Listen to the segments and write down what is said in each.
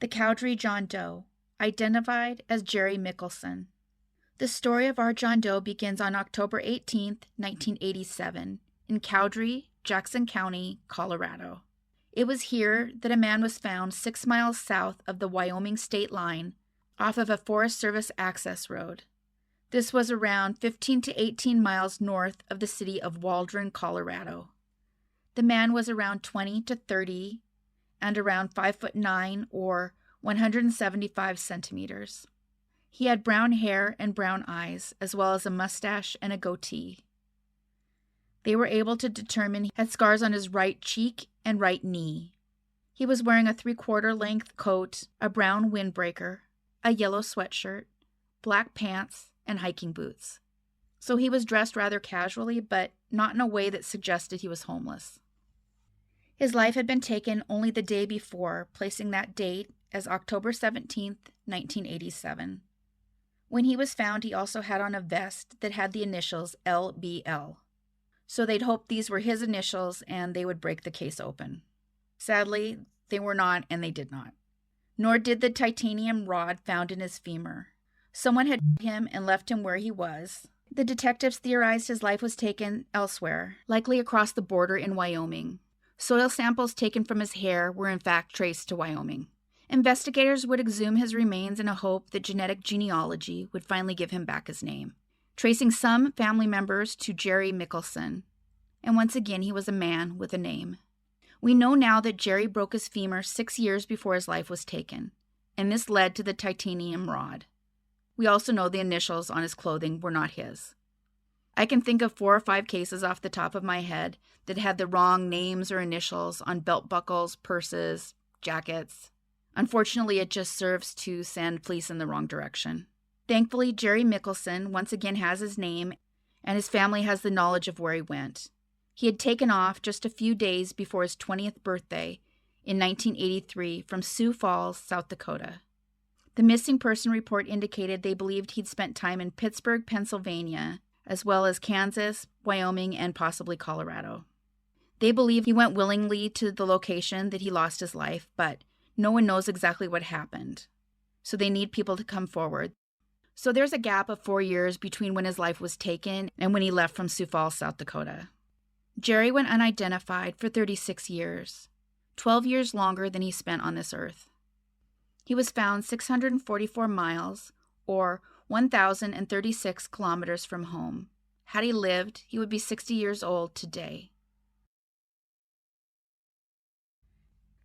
The Cowdrey John Doe, identified as Jerry Mikkelson. The story of our John Doe begins on October 18, 1987, in Cowdrey, Jackson County, Colorado. It was here that a man was found 6 miles south of the Wyoming state line off of a Forest Service access road. This was around 15 to 18 miles north of the city of Waldron, Colorado. The man was around 20 to 30 and around 5'9" or 175 centimeters. He had brown hair and brown eyes, as well as a mustache and a goatee. They were able to determine he had scars on his right cheek and right knee. He was wearing a 3/4 length coat, a brown windbreaker, a yellow sweatshirt, black pants, and hiking boots. So he was dressed rather casually, but not in a way that suggested he was homeless. His life had been taken only the day before, placing that date as October 17, 1987. When he was found, he also had on a vest that had the initials LBL. So they'd hoped these were his initials and they would break the case open. Sadly, they were not, and they did not. Nor did the titanium rod found in his femur. Someone had him and left him where he was. The detectives theorized his life was taken elsewhere, likely across the border in Wyoming. Soil samples taken from his hair were in fact traced to Wyoming. Investigators would exhume his remains in a hope that Genetic Genealogy would finally give him back his name, tracing some family members to Jerry Mikkelson. And once again, he was a man with a name. We know now that Jerry broke his femur 6 years before his life was taken, and this led to the titanium rod. We also know the initials on his clothing were not his. I can think of 4 or 5 cases off the top of my head that had the wrong names or initials on belt buckles, purses, jackets. Unfortunately, it just serves to send police in the wrong direction. Thankfully, Jerry Mikkelson once again has his name, and his family has the knowledge of where he went. He had taken off just a few days before his 20th birthday in 1983 from Sioux Falls, South Dakota. The missing person report indicated they believed he'd spent time in Pittsburgh, Pennsylvania, as well as Kansas, Wyoming, and possibly Colorado. They believe he went willingly to the location that he lost his life, but no one knows exactly what happened. So they need people to come forward. So there's a gap of 4 years between when his life was taken and when he left from Sioux Falls, South Dakota. Jerry went unidentified for 36 years, 12 years longer than he spent on this earth. He was found 644 miles, or 1,036 kilometers from home. Had he lived, he would be 60 years old today.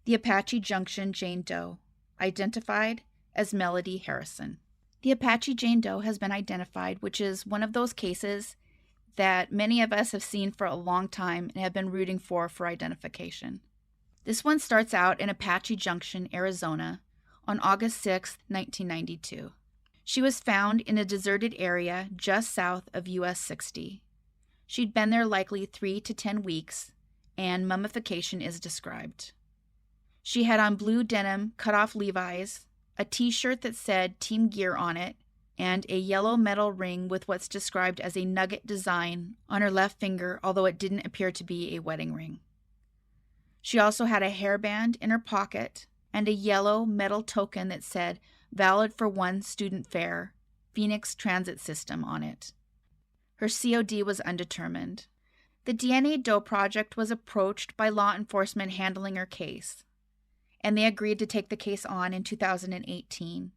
The Apache Junction Jane Doe, identified as Melody Harrison. The Apache Jane Doe has been identified, which is one of those cases that many of us have seen for a long time and have been rooting for identification. This one starts out in Apache Junction, Arizona, on August 6, 1992. She was found in a deserted area just south of US 60. She'd been there likely 3 to 10 weeks, and mummification is described. She had on blue denim cut-off Levi's, a t-shirt that said Team Gear on it, and a yellow metal ring with what's described as a nugget design on her left finger, although it didn't appear to be a wedding ring. She also had a hairband in her pocket and a yellow metal token that said valid for 1 student fare, Phoenix Transit System on it. Her COD was undetermined. The DNA Doe Project was approached by law enforcement handling her case, and they agreed to take the case on in 2018.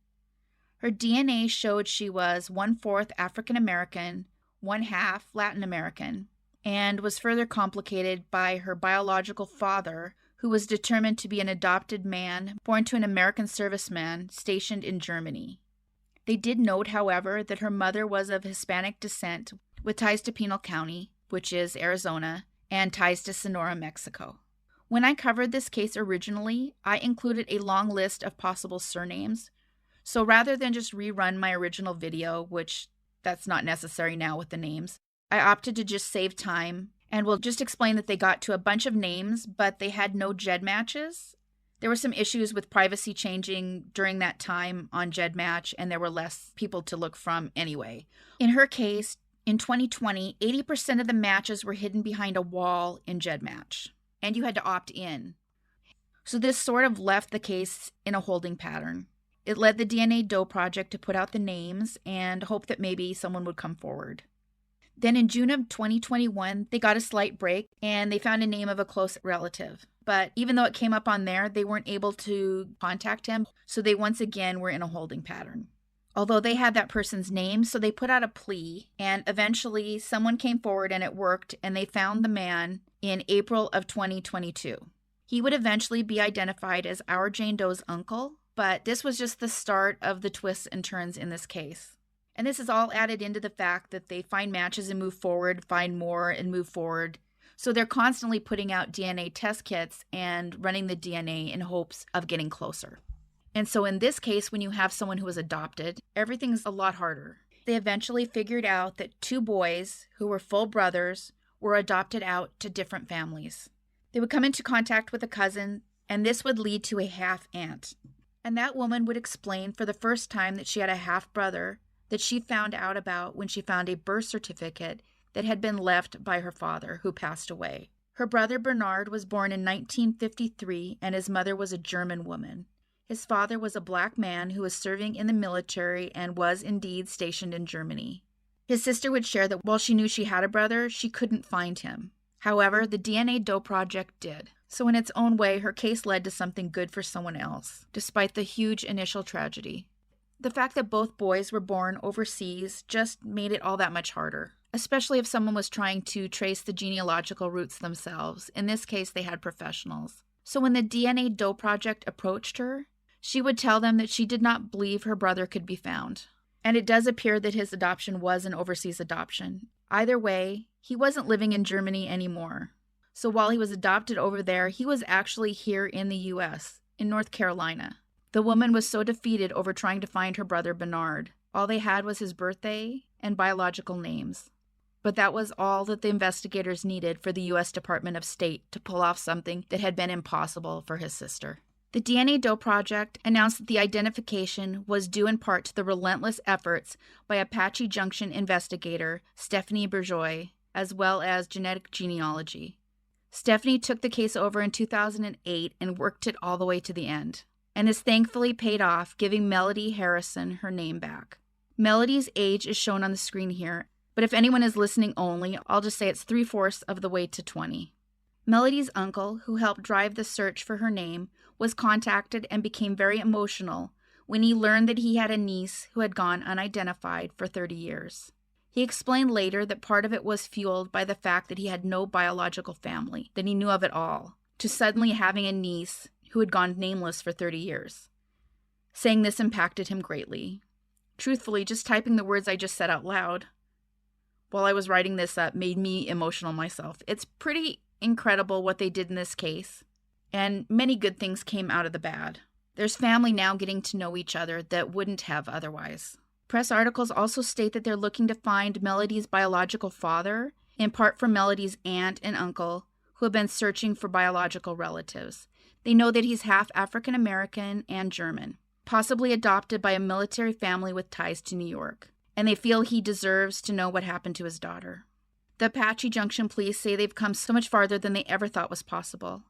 Her DNA showed she was 1/4 African American, 1/2 Latin American, and was further complicated by her biological father, who was determined to be an adopted man born to an American serviceman stationed in Germany. They did note, however, that her mother was of Hispanic descent with ties to Pinal County, which is Arizona, and ties to Sonora, Mexico. When I covered this case originally, I included a long list of possible surnames. So rather than just rerun my original video, which that's not necessary now with the names, I opted to just save time and will just explain that they got to a bunch of names, but they had no GEDmatches. There were some issues with privacy changing during that time on GEDmatch, and there were less people to look from anyway. In her case, in 2020, 80% of the matches were hidden behind a wall in GEDmatch, and you had to opt in. So this sort of left the case in a holding pattern. It led the DNA Doe project to put out the names and hope that maybe someone would come forward. Then in June of 2021, they got a slight break and they found a name of a close relative. But even though it came up on there, they weren't able to contact him, so they once again were in a holding pattern. Although they had that person's name, so they put out a plea, and eventually someone came forward and it worked, and they found the man in April of 2022. He would eventually be identified as our Jane Doe's uncle, but this was just the start of the twists and turns in this case. And this is all added into the fact that they find matches and move forward, find more and move forward. So they're constantly putting out DNA test kits and running the DNA in hopes of getting closer. And so in this case, when you have someone who was adopted, everything's a lot harder. They eventually figured out that 2 boys who were full brothers were adopted out to different families. They would come into contact with a cousin, and this would lead to a half-aunt. And that woman would explain for the first time that she had a half-brother that she found out about when she found a birth certificate that had been left by her father, who passed away. Her brother Bernard was born in 1953, and his mother was a German woman. His father was a black man who was serving in the military and was indeed stationed in Germany. His sister would share that while she knew she had a brother, she couldn't find him. However, the DNA Doe project did. So in its own way, her case led to something good for someone else, despite the huge initial tragedy. The fact that both boys were born overseas just made it all that much harder, especially if someone was trying to trace the genealogical roots themselves. In this case, they had professionals. So when the DNA Doe project approached her, she would tell them that she did not believe her brother could be found. And it does appear that his adoption was an overseas adoption. Either way, he wasn't living in Germany anymore. So while he was adopted over there, he was actually here in the U.S., in North Carolina. The woman was so defeated over trying to find her brother Bernard. All they had was his birthday and biological names. But that was all that the investigators needed for the U.S. Department of State to pull off something that had been impossible for his sister. The DNA Doe project announced that the identification was due in part to the relentless efforts by Apache Junction investigator Stephanie Bourgeois, as well as Genetic Genealogy. Stephanie took the case over in 2008 and worked it all the way to the end. And this thankfully paid off, giving Melody Harrison her name back. Melody's age is shown on the screen here, but if anyone is listening only, I'll just say it's 3/4 of the way to 20. Melody's uncle, who helped drive the search for her name, was contacted and became very emotional when he learned that he had a niece who had gone unidentified for 30 years. He explained later that part of it was fueled by the fact that he had no biological family, that he knew of at all, to suddenly having a niece who had gone nameless for 30 years, saying this impacted him greatly. Truthfully, just typing the words I just said out loud while I was writing this up made me emotional myself. It's pretty incredible what they did in this case, and many good things came out of the bad. There's family now getting to know each other that wouldn't have otherwise. Press articles also state that they're looking to find Melody's biological father, in part from Melody's aunt and uncle, who have been searching for biological relatives. They know that he's half African American and German, possibly adopted by a military family with ties to New York, and they feel he deserves to know what happened to his daughter. The Apache Junction police say they've come so much farther than they ever thought was possible.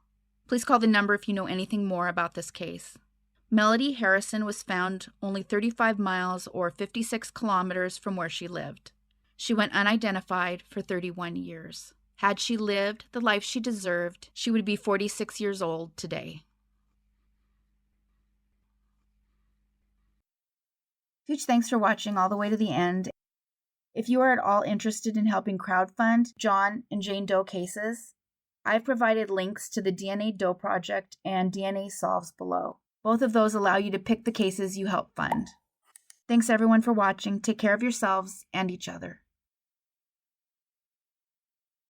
Please call the number if you know anything more about this case. Melody Harrison was found only 35 miles or 56 kilometers from where she lived. She went unidentified for 31 years. Had she lived the life she deserved, she would be 46 years old today. Huge thanks for watching all the way to the end. If you are at all interested in helping crowdfund John and Jane Doe cases, I've provided links to the DNA Doe project and DNA Solves below. Both of those allow you to pick the cases you help fund. Thanks everyone for watching. Take care of yourselves and each other.